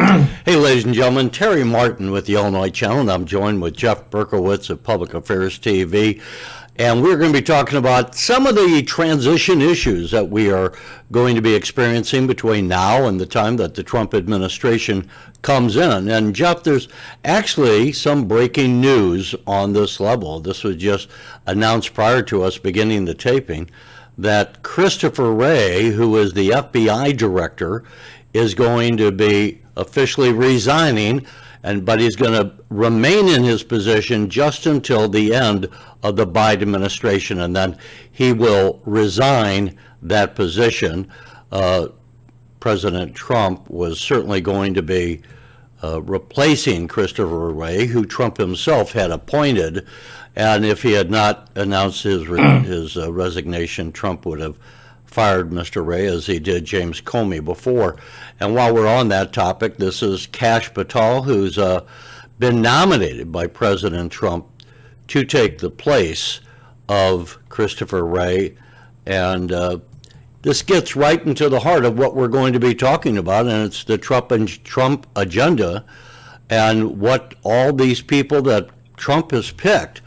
Hey, ladies and gentlemen, Terry Martin with the Illinois Channel, and I'm joined with Jeff Berkowitz of Public Affairs TV. And we're going to be talking about some of the transition issues that we are going to be experiencing between now and the time that the Trump administration comes in. And Jeff, there's actually some breaking news on this level. This was just announced prior to us beginning the taping that Christopher Wray, who is the FBI director, is going to be officially resigning, but he's going to remain in his position just until the end of the Biden administration, and then he will resign that position. President Trump was certainly going to be replacing Christopher Wray, who Trump himself had appointed, and if he had not announced his resignation, Trump would have fired Mr. Wray, as he did James Comey before. And while we're on that topic, this is Kash Patel, who's been nominated by President Trump to take the place of Christopher Wray. And this gets right into the heart of what we're going to be talking about, and it's the Trump agenda and what all these people that Trump has picked.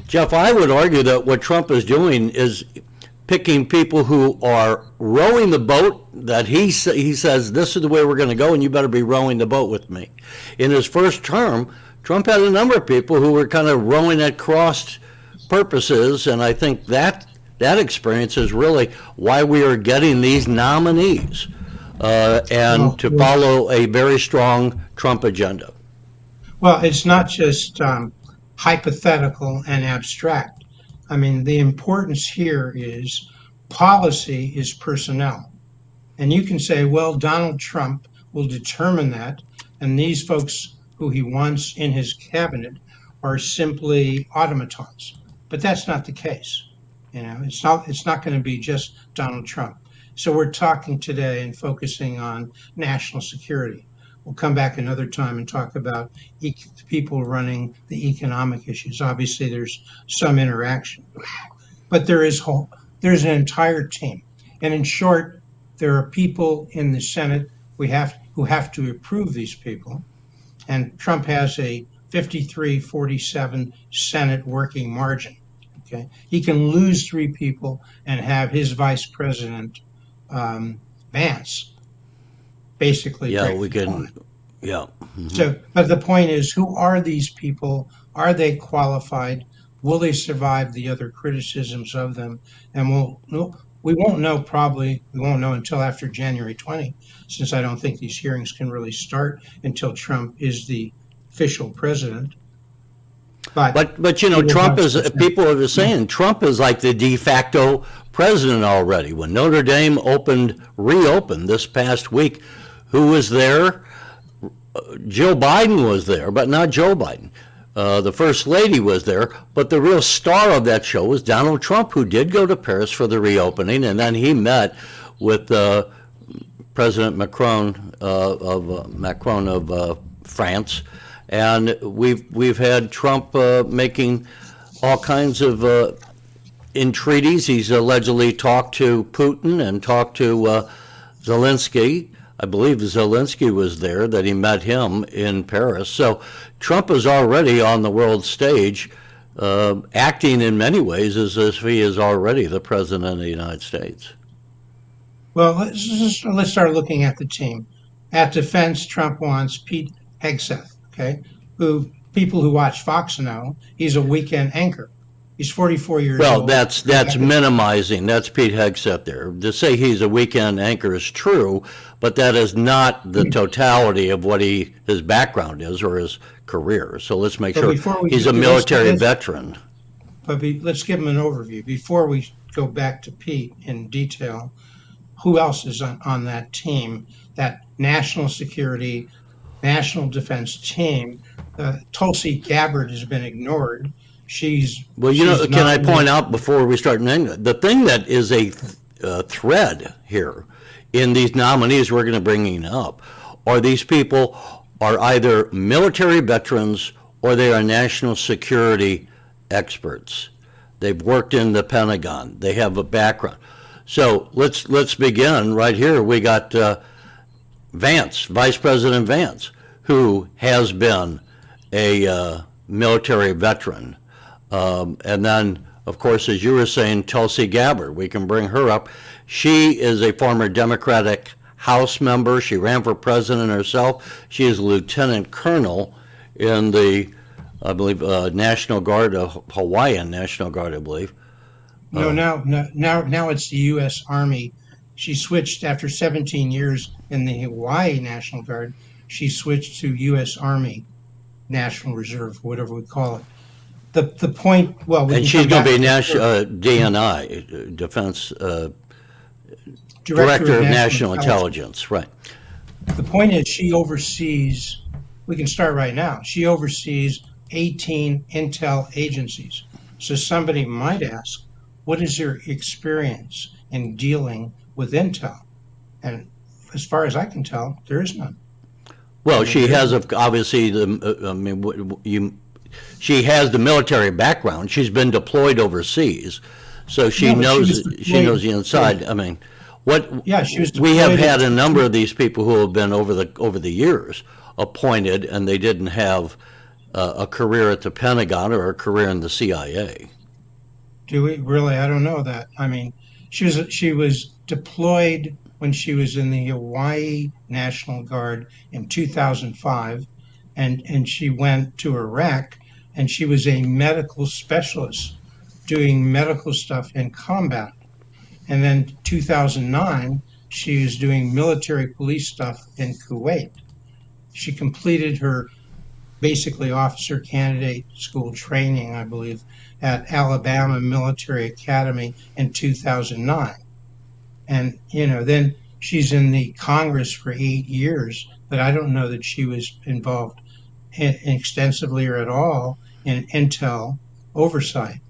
Jeff, I would argue that what Trump is doing is picking people who are rowing the boat that he says, this is the way we're going to go, and you better be rowing the boat with me. In his first term, Trump had a number of people who were kind of rowing at crossed purposes, and I think that experience is really why we are getting these nominees and to follow a very strong Trump agenda. Well, it's not just hypothetical and abstract. I mean, the importance here is policy is personnel. And you can say, well, Donald Trump will determine that, and these folks who he wants in his cabinet are simply automatons. But that's not the case. You know, it's not going to be just Donald Trump. So we're talking today and focusing on national security. We'll come back another time and talk about people running the economic issues. Obviously, there's some interaction, but there's an entire team. And in short, there are people in the Senate who have to approve these people. And Trump has a 53-47 Senate working margin. Okay, he can lose 3 people and have his vice president Vance basically. Yeah, we can. Yeah. Mm-hmm. So, but the point is, who are these people? Are they qualified? Will they survive the other criticisms of them? And we won't know until after January 20, since I don't think these hearings can really start until Trump is the official president. But you know, Trump is, people are saying Trump is like the de facto president already. When Notre Dame reopened this past week, who was there? Jill Biden was there, but not Joe Biden. The First Lady was there, but the real star of that show was Donald Trump, who did go to Paris for the reopening, and then he met with President Macron of France. And we've had Trump making all kinds of entreaties. He's allegedly talked to Putin and talked to Zelensky. I believe Zelensky was there, that he met him in Paris. So Trump is already on the world stage, acting in many ways as if he is already the president of the United States. Well, let's start looking at the team. At defense, Trump wants Pete Hegseth. Okay, people who watch Fox know he's a weekend anchor. He's 44 years old. Well, that's minimizing. That's Pete Hegseth there. To say he's a weekend anchor is true, but that is not the totality of what his background is or his career. So let's make sure he's a military veteran. But let's give him an overview. Before we go back to Pete in detail, who else is on that team, that national security, national defense team? Tulsi Gabbard has been ignored. Can I point out before we start, the thing that is a thread here in these nominees we're going to bring up are these people are either military veterans or they are national security experts. They've worked in the Pentagon. They have a background. So let's begin right here. We got Vance, Vice President Vance, who has been a military veteran. And then, of course, as you were saying, Tulsi Gabbard, we can bring her up. She is a former Democratic House member. She ran for president herself. She is a lieutenant colonel in the, I believe, National Guard, Hawaiian National Guard, I believe. No, now it's the U.S. Army. She switched after 17 years in the Hawaii National Guard. She switched to U.S. Army National Reserve, whatever we call it. The point, well, we And can she's come going to back be to DNI, Defense Director of National Intelligence, right? The point is, she oversees, we can start right now, she oversees 18 intel agencies. So somebody might ask, what is her experience in dealing with intel? And as far as I can tell, there is none. Well, she has obviously she has the military background. She's been deployed overseas, so she knows the inside. I mean, she was we have deployed had a number of these people who have been over the years appointed, and they didn't have a career at the Pentagon or a career in the CIA. Do we really? I don't know that. I mean, she was deployed when she was in the Hawaii National Guard in 2005, and she went to Iraq, and she was a medical specialist doing medical stuff in combat. And then 2009, she was doing military police stuff in Kuwait. She completed her basically officer candidate school training, I believe, at Alabama Military Academy in 2009. And, then she's in the Congress for 8 years, but I don't know that she was involved extensively or at all in intel oversight.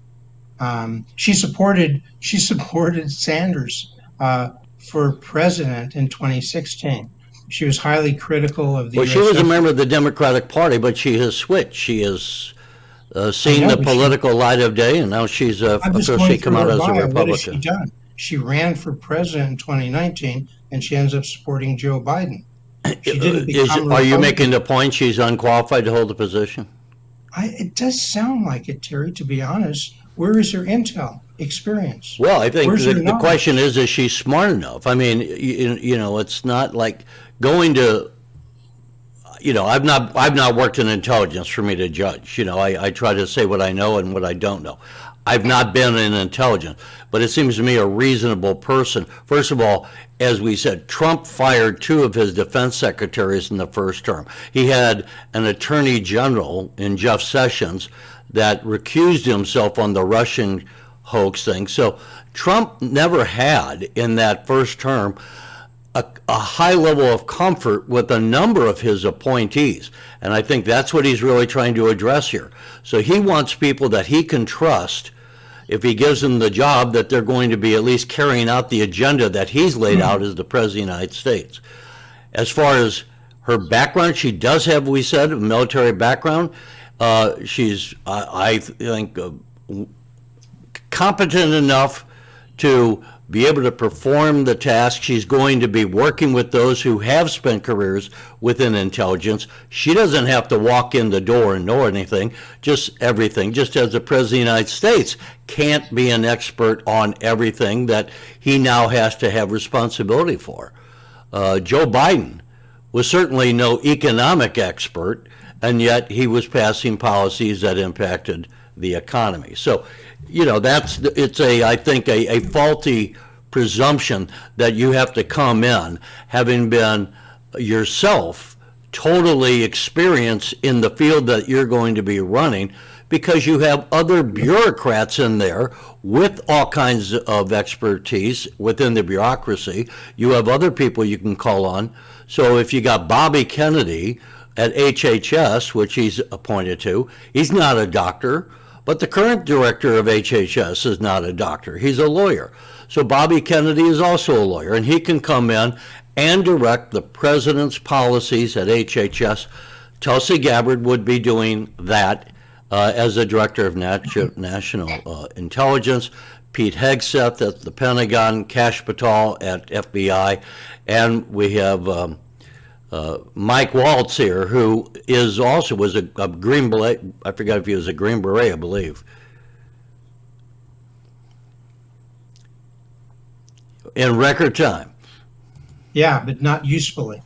She supported Sanders for president in 2016. She was highly critical of the. Well, she was a member of the Democratic Party, but she has switched. She has seen the political light of day, and now she's officially come out as a Republican. What has she done? She ran for president in 2019, and she ends up supporting Joe Biden. She didn't become Are you making the point she's unqualified to hold the position? It does sound like it, Terry, to be honest. Where is her intel experience? Well, I think the question is she smart enough? I mean, it's not like going to, I've not worked in intelligence for me to judge. I try to say what I know and what I don't know. I've not been in intelligence, but it seems to me a reasonable person. First of all, as we said, Trump fired 2 of his defense secretaries in the first term. He had an attorney general in Jeff Sessions that recused himself on the Russian hoax thing. So Trump never had, in that first term, a high level of comfort with a number of his appointees. And I think that's what he's really trying to address here. So he wants people that he can trust, if he gives them the job, that they're going to be at least carrying out the agenda that he's laid out as the President of the United States. As far as her background, she does have, we said, a military background. She's, I think, competent enough to be able to perform the task. She's going to be working with those who have spent careers within intelligence. She doesn't have to walk in the door and know anything, just everything, just as the President of the United States can't be an expert on everything that he now has to have responsibility for. Joe Biden was certainly no economic expert, and yet he was passing policies that impacted the economy. So, I think a faulty presumption that you have to come in having been yourself totally experienced in the field that you're going to be running, because you have other bureaucrats in there with all kinds of expertise within the bureaucracy. You have other people you can call on. So if you got Bobby Kennedy at HHS, which he's appointed to, he's not a doctor, but the current director of HHS is not a doctor. He's a lawyer. So Bobby Kennedy is also a lawyer, and he can come in and direct the president's policies at HHS. Tulsi Gabbard would be doing that as the director of national intelligence. Pete Hegseth at the Pentagon, Kash Patel at FBI, and we have Mike Waltz here, who is also was a Green Beret. I forgot if he was a Green Beret, I believe. In record time. Yeah, but not usefully.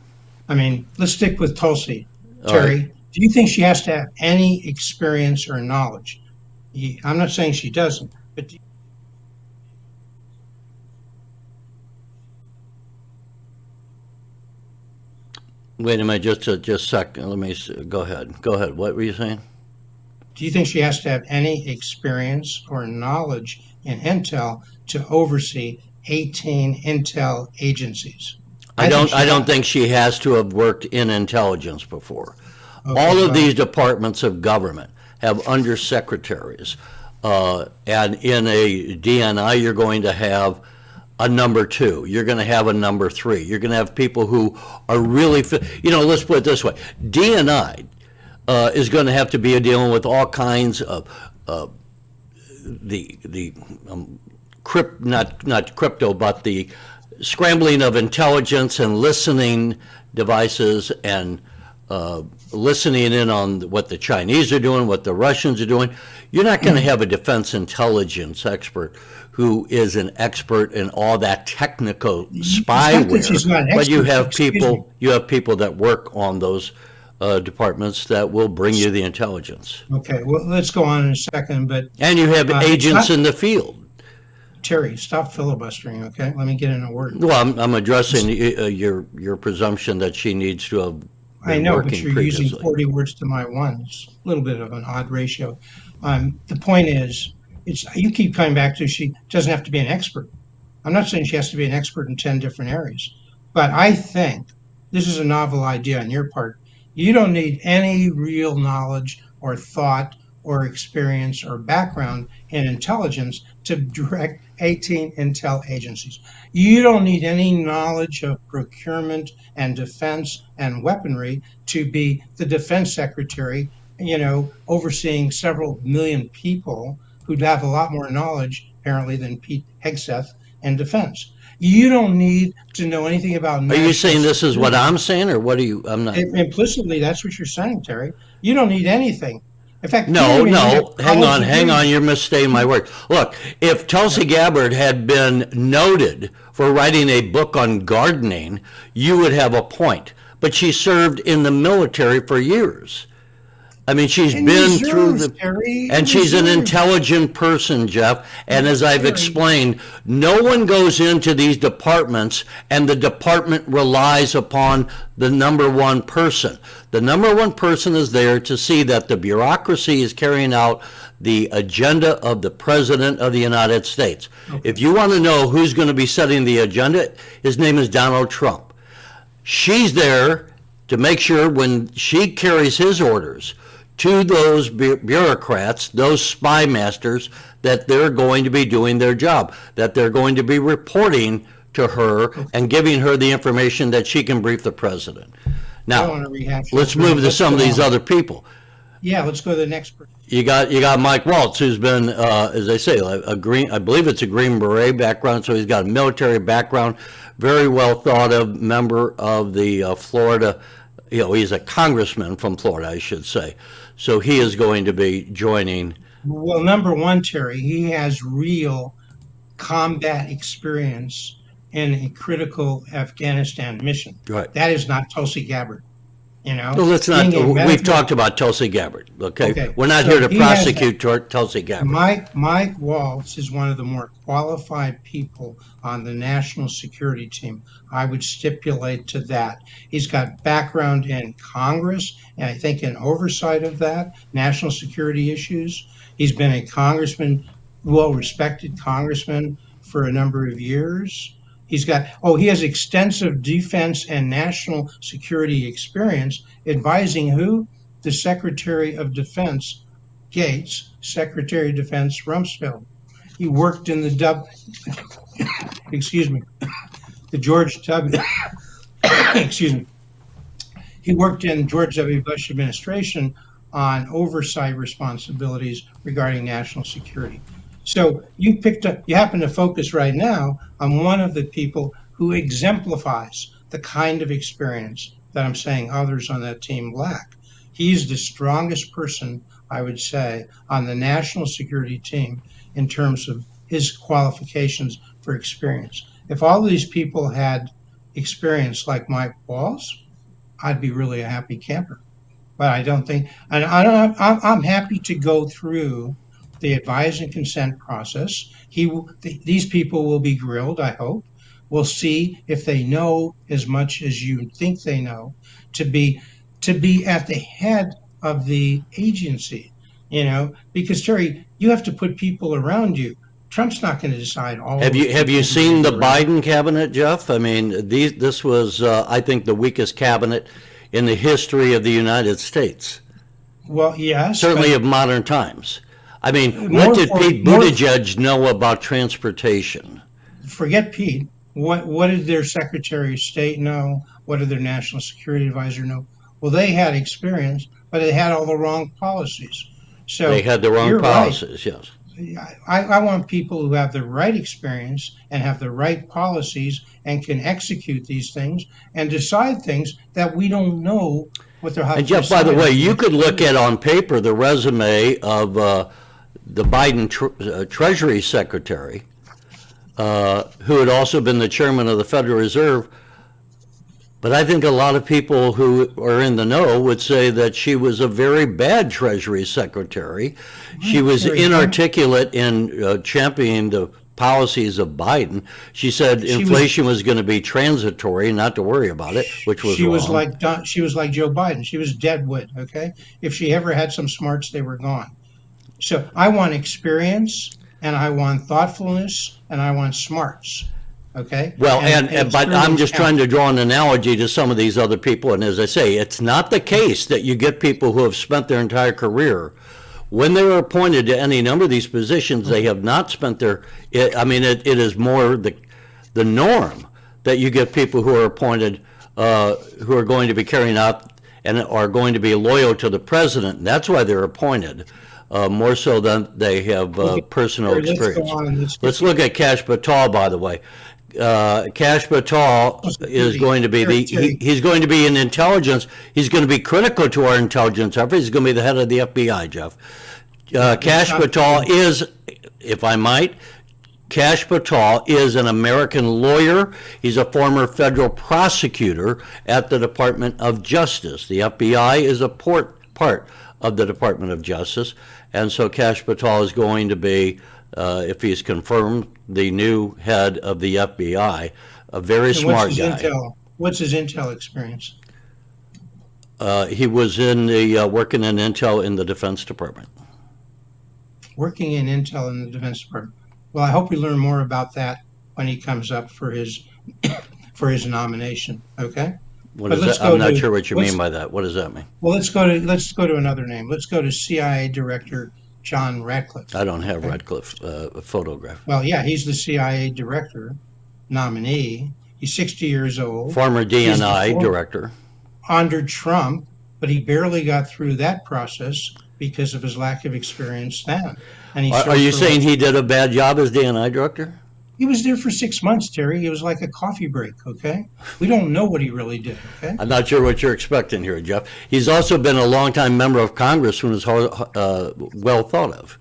I mean, let's stick with Tulsi. All right. Terry, do you think she has to have any experience or knowledge? I'm not saying she doesn't, but Wait a minute, just a second. Let me go ahead. Go ahead. What were you saying? do you think she has to have any experience or knowledge in Intel to oversee 18 Intel agencies? I think she I don't does. think she has to have worked in intelligence before. Okay, All of well, these departments of government have undersecretaries. And in a DNI, you're going to have a number two. You're going to have a number three. You're going to have people who are really, let's put it this way. DNI is going to have to be dealing with all kinds of the not crypto, but the scrambling of intelligence and listening devices and listening in on what the Chinese are doing, what the Russians are doing. You're not going to have a defense intelligence expert who is an expert in all that technical it's not that she's not spyware, an but you expert. have Excuse me. people that work on those departments that will bring you the intelligence, Okay, well, let's go on in a second, but and you have agents stop, in the field. Terry, stop filibustering, okay? Let me get in a word. Well, I'm addressing your presumption that she needs to have I been know, but working you're using previously. 40 words to my one. It's a little bit of an odd ratio. The point is, you keep coming back to she doesn't have to be an expert. I'm not saying she has to be an expert in 10 different areas, but I think this is a novel idea on your part. You don't need any real knowledge or thought or experience or background in intelligence to direct 18 intel agencies. You don't need any knowledge of procurement and defense and weaponry to be the defense secretary, overseeing several million people who'd have a lot more knowledge, apparently, than Pete Hegseth in defense. You don't need to know anything about Are you national saying this is what security. I'm saying, or what are you? I'm not. Implicitly, that's what you're saying, Terry. You don't need anything. In fact, you don't No, even need a no, college hang degree. on, you're misstating my word. Look, if Tulsi Gabbard had been noted for writing a book on gardening, you would have a point. But she served in the military for years. I mean, she's In been through reserves, the, Terry, in and she's an reserves. intelligent person, Jeff. And as I've Terry, explained, no one goes into these departments and the department relies upon the number one person. The number one person is there to see that the bureaucracy is carrying out the agenda of the President of the United States. okay. If you want to know who's going to be setting the agenda, his name is Donald Trump. She's there to make sure when she carries his orders to those bureaucrats, those spy masters, that they're going to be doing their job, that they're going to be reporting to her and giving her the information that she can brief the president. I don't Now, want to rehash let's that. move to Let's some go of these on. other people. Yeah, let's go to the next person. You got Mike Waltz, who's been, as I say, a green. I believe it's a Green Beret background, so he's got a military background. Very well thought of member of the Florida. He's a congressman from Florida, I should say. So he is going to be joining. Well, number one, Terry, he has real combat experience in a critical Afghanistan mission. Right. That is not Tulsi Gabbard. Well, let's not. Being a We've medical, talked about Tulsi Gabbard. Okay, okay, we're not here so to he has prosecute Tulsi Gabbard. Mike Waltz is one of the more qualified people on the national security team. I would stipulate to that. He's got background in Congress, and I think in oversight of that, national security issues. He's been a congressman, well-respected congressman for a number of years. He has extensive defense and national security experience advising who? The Secretary of Defense Gates, Secretary of Defense Rumsfeld. He worked in excuse me, the George W. excuse me. He worked in George W. Bush administration on oversight responsibilities regarding national security. So you happen to focus right now on one of the people who exemplifies the kind of experience that I'm saying others on that team lack. He's the strongest person, I would say, on the national security team in terms of his qualifications for experience. If all of these people had experience like Mike Walls, I'd be really a happy camper. But I don't think, and I don't. I'm happy to go through the advise and consent process. These people will be grilled. I hope we'll see if they know as much as you think they know to be at the head of the agency. Because Terry, you have to put people around you. Trump's not going to decide all. Have you seen the Biden cabinet, Jeff? I mean, this was, I think, the weakest cabinet in the history of the United States. Well, yes, certainly of modern times. I mean, what did Pete Buttigieg know about transportation? Forget Pete. What did their Secretary of State know? What did their National Security Advisor know? Well, they had experience, but they had all the wrong policies. So they had the wrong policies, right. Yes. I want people who have the right experience and have the right policies and can execute these things and decide things that we don't know what they're. And Jeff, by the way, you could look at on paper the resume of the Biden Treasury Secretary, who had also been the chairman of the Federal Reserve. But I think a lot of people who are in the know would say that she was a very bad Treasury Secretary. She was inarticulate in championing the policies of Biden. She said inflation was going to be transitory, not to worry about it, which was wrong. She was like Joe Biden. She was deadwood. Okay, if she ever had some smarts, they were gone. So I want experience, and I want thoughtfulness, and I want smarts. Okay. Well, but I'm just trying to draw an analogy to some of these other people. And as I say, it's not the case that you get people who have spent their entire career. When they were appointed to any number of these positions, they have not spent their, it is more the norm that you get people who are appointed who are going to be carrying out and are going to be loyal to the president. And that's why they're appointed. More so than they have personal experience. Let's look at Kash Patel, by the way. Kash Patel is going to be he's going to be in intelligence. He's going to be critical to our intelligence effort. He's going to be the head of the FBI, Jeff. Kash Patel is, if I might, Kash Patel is an American lawyer. He's a former federal prosecutor at the Department of Justice. The FBI is a part of the Department of Justice, and so Kash Patel is going to be, if he's confirmed, the new head of the FBI, a very smart guy. What's his intel experience? He was in the working in intel in the Defense Department. Working in intel in the Defense Department. Well, I hope we learn more about that when he comes up for his nomination. Okay. What is that? I'm not sure what you mean by that. What does that mean? Well, let's go to another name. Let's go to CIA Director John Ratcliffe. I don't have Ratcliffe photograph. Well, yeah, he's the CIA Director nominee. He's 60 years old. Former DNI Director. Under Trump, but he barely got through that process because of his lack of experience then. And are you saying he did a bad job as DNI Director? He was there for 6 months, Terry. It was like a coffee break, okay? We don't know what he really did, okay? I'm not sure what you're expecting here, Jeff. He's also been a longtime member of Congress who is well thought of.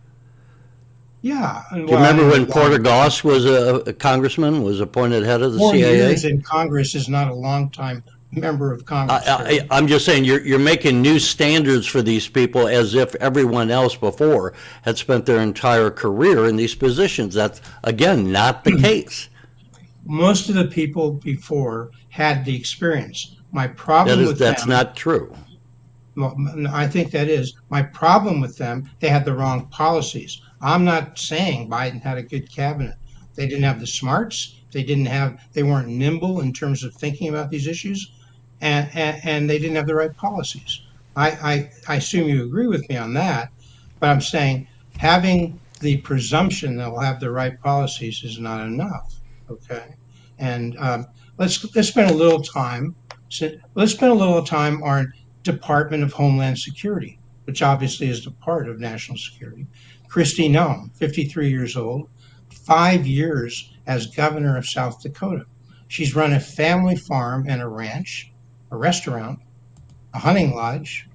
Yeah. Do you remember when Porter Goss was a congressman, was appointed head of the CIA? 4 years in Congress is not a long time member of Congress. I'm just saying you're making new standards for these people as if everyone else before had spent their entire career in these positions. That's, again, not the case. Most of the people before had the experience. My problem with that's not true. Well, I think that is. My problem with them, they had the wrong policies. I'm not saying Biden had a good cabinet. They didn't have the smarts. They weren't nimble in terms of thinking about these issues. And they didn't have the right policies. I assume you agree with me on that, but I'm saying having the presumption that we'll have the right policies is not enough. Okay, and let's spend a little time. Let's spend a little time on Department of Homeland Security, which obviously is a part of national security. Kristi Noem, 53 years old, 5 years as governor of South Dakota. She's run a family farm and a ranch. a restaurant, a hunting lodge.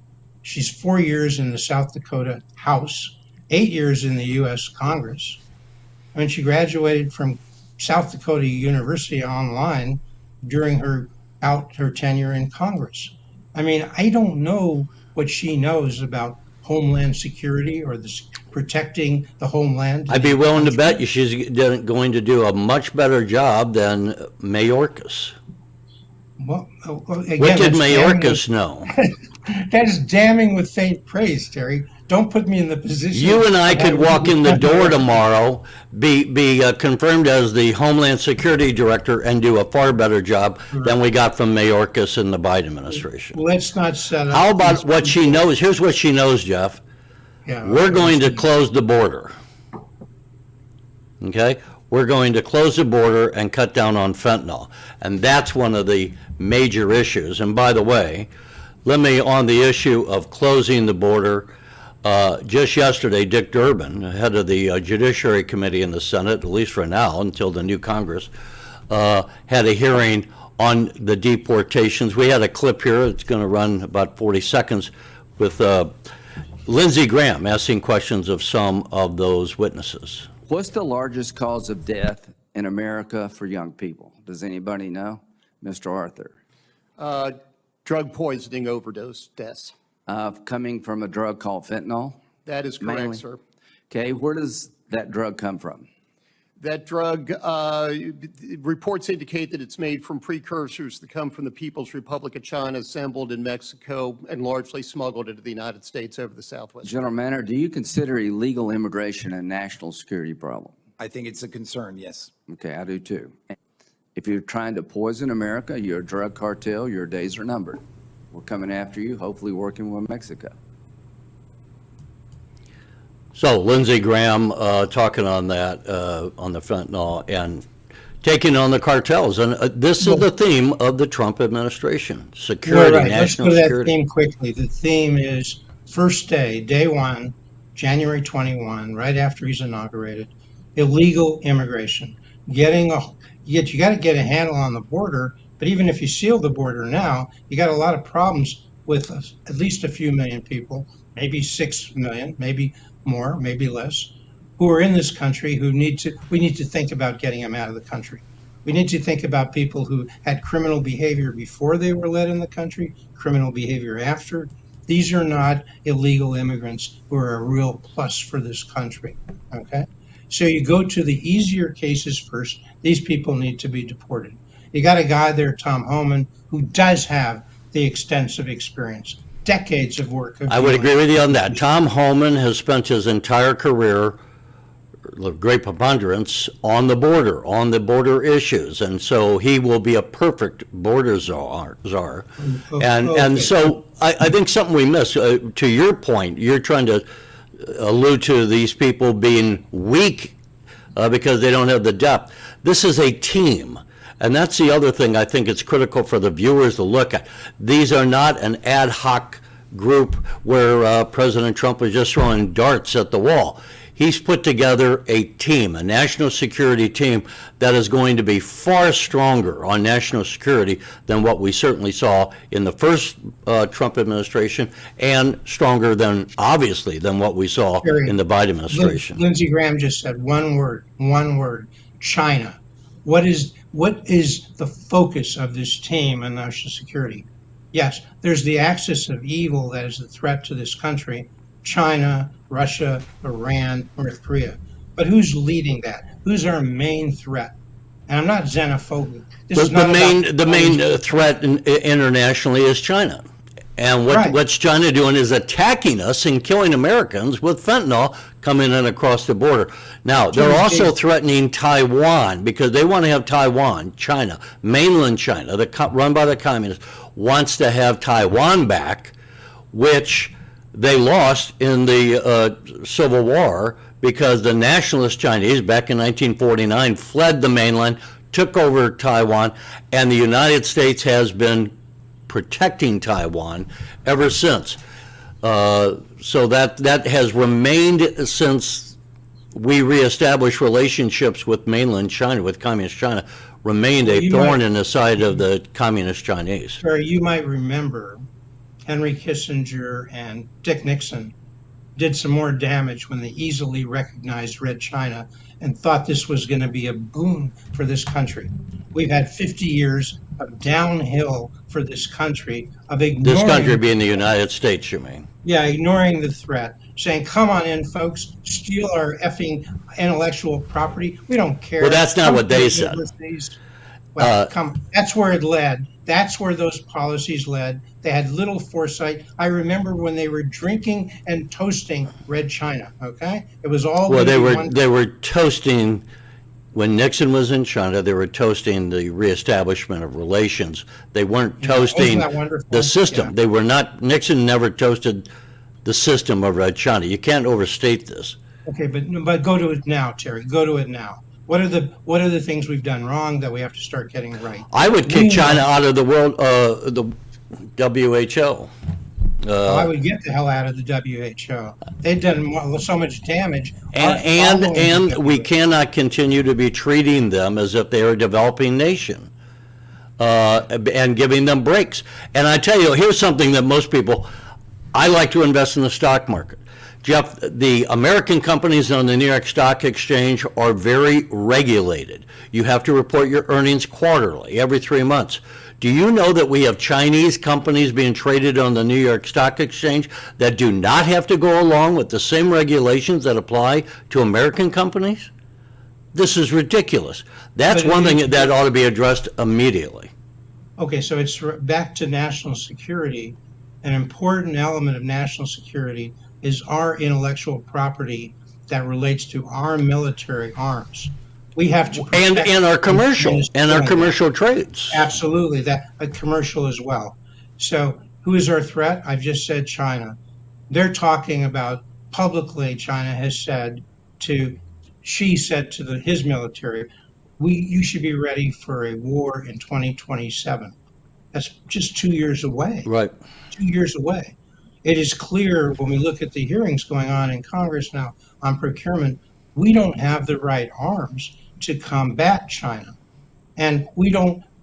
She's 4 years in the South Dakota House, 8 years in the U.S. Congress. I mean, she graduated from South Dakota University online during her tenure in Congress. I mean, I don't know what she knows about homeland security or protecting the homeland. I'd be willing to bet you she's going to do a much better job than Mayorkas. Well, again, What did that's Mayorkas know? that is damning with faint praise, Terry. Don't put me in the position. You and I could walk in the door to. tomorrow, be confirmed as the Homeland Security Director, and do a far better job than we got from Mayorkas in the Biden administration. Let's not set up. How about what she knows? Here's what she knows, Jeff. Yeah, We're going to close the border. Okay? We're going to close the border and cut down on fentanyl. And that's one of the major issues. And by the way, let me, on the issue of closing the border, just yesterday, Dick Durbin, head of the Judiciary Committee in the Senate, at least for now, until the new Congress, had a hearing on the deportations. We had a clip here. It's going to run about 40 seconds with Lindsey Graham asking questions of some of those witnesses. What's the largest cause of death in America for young people? Does anybody know? Mr. Arthur. Drug poisoning overdose deaths. Coming from a drug called fentanyl? That is correct, Mainly? sir. Okay, where does that drug come from? That drug, reports indicate that it's made from precursors that come from the People's Republic of China, assembled in Mexico, and largely smuggled into the United States over the Southwest. General Manner, do you consider illegal immigration a national security problem? I think it's a concern, yes. Okay, I do too. If you're trying to poison America, you're a drug cartel, your days are numbered. We're coming after you, hopefully working with Mexico. So Lindsey Graham talking on that, on the fentanyl, and taking on the cartels. And this is the theme of the Trump administration, security, Right. Let's go national to that security. theme quickly. The theme is first day one, January 21, right after he's inaugurated, illegal immigration. You got to get a handle on the border, but even if you seal the border now, you got a lot of problems with at least a few million people, maybe 6 million, maybe more, maybe less, who are in this country we need to think about getting them out of the country. We need to think about people who had criminal behavior before they were let in the country, criminal behavior after. These are not illegal immigrants who are a real plus for this country, okay? So you go to the easier cases first. These people need to be deported. You got a guy there, Tom Homan, who does have the extensive experience, decades of work. I would agree with you on that. Tom Homan has spent his entire career, great preponderance, on the border issues, and so he will be a perfect border czar. And so I think something we miss, to your point, you're trying to allude to these people being weak because they don't have the depth. This is a team. And that's the other thing I think it's critical for the viewers to look at. These are not an ad hoc group where President Trump was just throwing darts at the wall. He's put together a team, a national security team that is going to be far stronger on national security than what we certainly saw in the first Trump administration, and stronger than, obviously, than what we saw in the Biden administration. Lindsey Graham just said one word, China. What is the focus of this team on national security? Yes, there's the axis of evil that is the threat to this country, China, Russia, Iran, North Korea. But who's leading that? Who's our main threat? And I'm not xenophobic. The main threat internationally is China. And what's China doing is attacking us and killing Americans with fentanyl coming in across the border. Now, they're also threatening Taiwan because they want to have Taiwan, China, mainland China, run by the communists, wants to have Taiwan back, which they lost in the Civil War because the nationalist Chinese back in 1949 fled the mainland, took over Taiwan, and the United States has been protecting Taiwan ever since. So that has remained since we reestablished relationships with mainland China, with communist China, remained a You thorn might- in the side of the communist Chinese. Terry, you might remember Henry Kissinger and Dick Nixon did some more damage when they easily recognized Red China and thought this was going to be a boon for this country. We've had 50 years of downhill for this country of ignoring This country being the United States, you mean? yeah, ignoring the threat, saying, "Come on in, folks, steal our effing intellectual property. We don't care." Well, that's not Come what to they the said. universities." Well, that's where it led. That's where those policies led. They had little foresight. I remember when they were drinking and toasting Red China. Okay, it was all. Well, gonna be one- they were toasting, when Nixon was in China, they were toasting the reestablishment of relations. They weren't Yeah, wasn't toasting that wonderful? the system. Yeah. They were not, Nixon never toasted the system of Red China. You can't overstate this. Okay, but go to it now, Terry. Go to it now. What are the things we've done wrong that we have to start getting right? I would We kick know- China out of the world, the WHO. Well, I would get the hell out of the WHO. They've done so much damage. Our And following the we WHO. cannot continue to be treating them as if they are a developing nation, and giving them breaks. And I tell you, here's something that most people, I like to invest in the stock market. Jeff, the American companies on the New York Stock Exchange are very regulated. You have to report your earnings quarterly, every 3 months. Do you know that we have Chinese companies being traded on the New York Stock Exchange that do not have to go along with the same regulations that apply to American companies? This is ridiculous. That's But one it- thing that ought to be addressed immediately. Okay, so it's back to national security. An important element of national security is our intellectual property that relates to our military arms. We have to And protect our commercial, and and our destroy that. commercial trades. Absolutely, that a commercial as well. So, who is our threat? I've just said China. They're talking about publicly. China has said to, Xi said to his military, you should be ready for a war in 2027. That's just 2 years away. Right. 2 years away. It is clear when we look at the hearings going on in Congress now on procurement, we don't have the right arms to combat China. And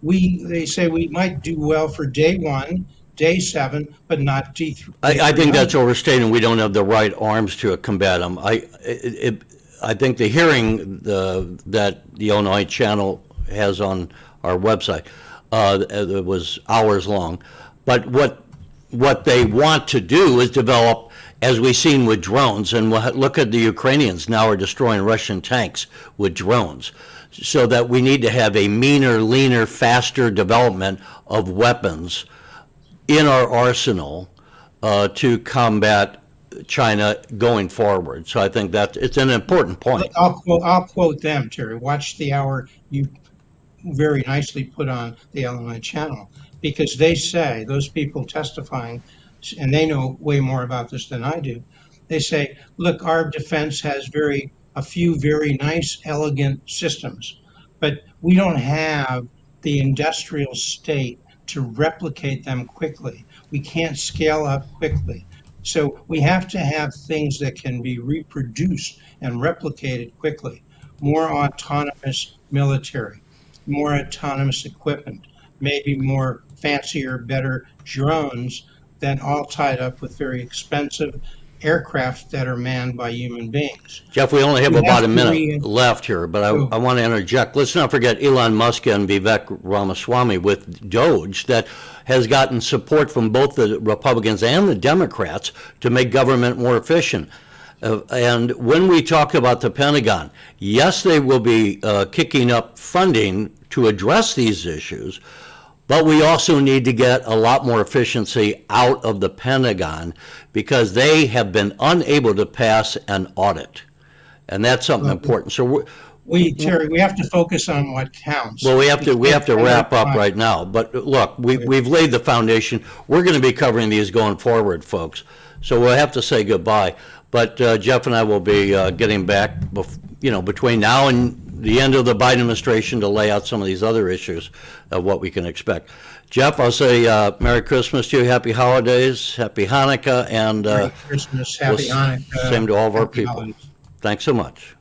they say we might do well for day 1, day 7, but not I think that's overstating. We don't have the right arms to combat them. I think the hearing that the Illinois Channel has on our website, it was hours long. But what they want to do is develop, as we've seen with drones, and look at the Ukrainians now are destroying Russian tanks with drones, so that we need to have a meaner, leaner, faster development of weapons in our arsenal to combat China going forward. So I think that it's an important point. I'll quote them, Terry. Watch the hour you very nicely put on the Illinois Channel, because they say, those people testifying, and they know way more about this than I do, they say, look, our defense has a few very nice, elegant systems, but we don't have the industrial state to replicate them quickly. We can't scale up quickly. So we have to have things that can be reproduced and replicated quickly. More autonomous military, more autonomous equipment, maybe more fancier, better drones, than all tied up with very expensive aircraft that are manned by human beings. Jeff, we only have We about have a to minute left here, but I want to interject. Let's not forget Elon Musk and Vivek Ramaswamy with Doge that has gotten support from both the Republicans and the Democrats to make government more efficient. And when we talk about the Pentagon, yes, they will be kicking up funding to address these issues, but we also need to get a lot more efficiency out of the Pentagon because they have been unable to pass an audit. And that's something important. So Terry, we have to focus on what counts. well, we have to wrap up Right. right now. But look, we've laid the foundation. We're going to be covering these going forward, folks. So we'll have to say goodbye. But Jeff and I will be getting back, between now and the end of the Biden administration to lay out some of these other issues of what we can expect. Jeff, I'll say Merry Christmas to you, Happy Holidays, Happy Hanukkah, and Merry Christmas, Happy Hanukkah. same to all of our Happy people. holidays. Thanks so much.